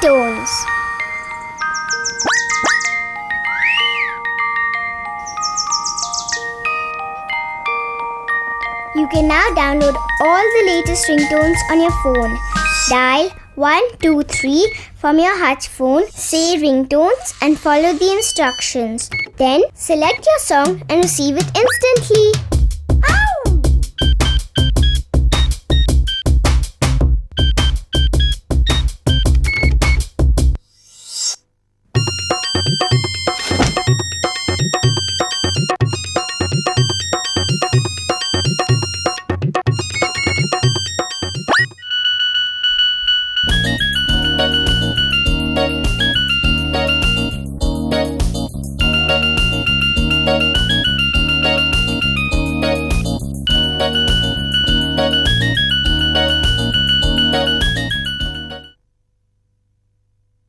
Ringtones. You can now download all the latest ringtones on your phone. Dial 123 from your Hutch phone, say ringtones and follow the instructions. Then select your song and receive it instantly. Ow!